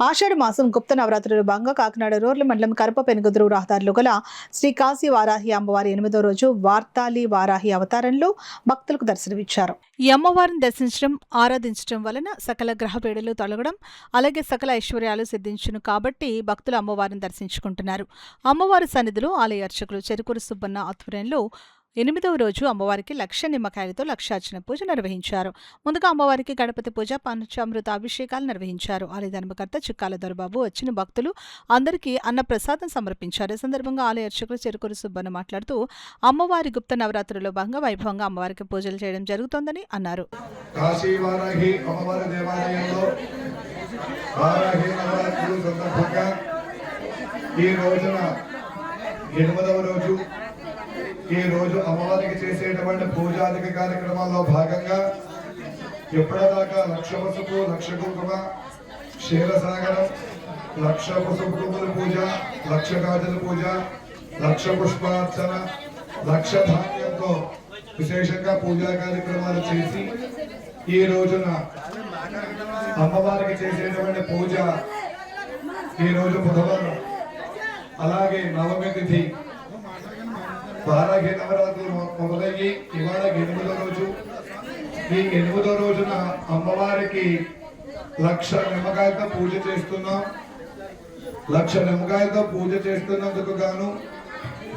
ఆషాఢ మాసం గుప్త నవరాత్రుల భాగంగా కాకినాడ రూరల్ మండలం కరప పెనుగుదురు రహదారిలో గల శ్రీ కాశీ వారాహి అమ్మవారి 8వ రోజు వార్తాలి వారాహి అవతారంలో భక్తులకు దర్శనమిచ్చారు. ఈ అమ్మవారిని దర్శించడం, ఆరాధించడం వలన సకల గ్రహ పీడలు తొలగడం, అలాగే సకల ఐశ్వర్యాలు సిద్ధించును కాబట్టి భక్తులు అమ్మవారిని దర్శించుకుంటున్నారు. అమ్మవారి సన్నిధిలో ఆలయ అర్చకులు చెరుకూరు సుబ్బన్న ఆధ్వర్యంలో 8వ రోజు అమ్మవారికి 1,00,000 నిమ్మకాయలతో లక్షార్చన పూజ నిర్వహించారు. ముందుగా అమ్మవారికి గణపతి పూజ, పంచామృత అభిషేకాలు నిర్వహించారు. ఆలయ ధర్మకర్త చిక్కాల దొరబాబు వచ్చిన భక్తులు అందరికీ అన్న ప్రసాదం సమర్పించారు. ఈ సందర్భంగా ఆలయ అర్చకులు చెరుకూరు సుబ్బన్న మాట్లాడుతూ అమ్మవారి గుప్త నవరాత్రుల్లో భాగంగా వైభవంగా అమ్మవారికి పూజలు చేయడం జరుగుతోందని అన్నారు. కాశీ వారాహి అమ్మవారి దేవాలయంలో వారాహి నవరాత్రుల సందర్భంగా ఈ రోజున 8వ రోజు ఈ రోజు అమ్మవారికి చేసేటువంటి పూజాదిక కార్యక్రమాల్లో భాగంగా ఎప్పటిదాకా 1,00,000 పసుపు, 1,00,000 కుంకుమ, క్షీరసాగరం, 1,00,000 పసుపు కుంకుమ పూజ, 1,00,000 గాజుల పూజ, 1,00,000 పుష్పార్చన, 1,00,000 ధాన్యంతో విశేషంగా పూజా కార్యక్రమాలు చేసి ఈ రోజున అమ్మవారికి చేసేటువంటి పూజ ఈ రోజు బుధవారం, అలాగే నవమి తిథి వారాహి నవరాత్రులు మొదలయ్యి ఇవాళ 8వ రోజు. ఈ 8వ రోజున అమ్మవారికి 1,00,000 నిమ్మకాయలతో పూజ చేస్తున్నాం. 1,00,000 నిమ్మకాయలతో పూజ చేస్తున్నందుకు గాను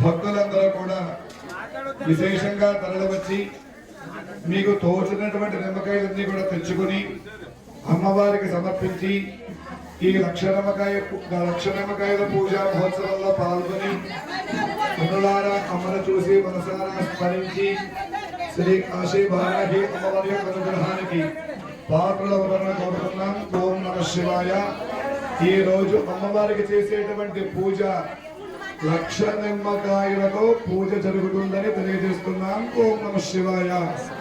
భక్తులందరూ కూడా విశేషంగా తరలివచ్చి మీకు తోచినటువంటి నిమ్మకాయలన్నీ కూడా తెచ్చుకుని అమ్మవారికి సమర్పించి ఈ 1,00,000 నిమ్మకాయల పూజా మహోత్సవంలో పాల్గొని కన్నులారా అమ్మను చూసి మనసారా స్మరించి శ్రీ కాశీ వారాహి అమ్మవారి యొక్క అనుగ్రహానికి పాత్రలవరణ కోరుతున్నాం. ఓం నమః శివాయ. ఈ రోజు అమ్మవారికి చేసేటువంటి పూజ 1,00,000 నిమ్మకాయలతో పూజ జరుగుతుందని తెలియజేస్తున్నాం. ఓం నమః శివాయ.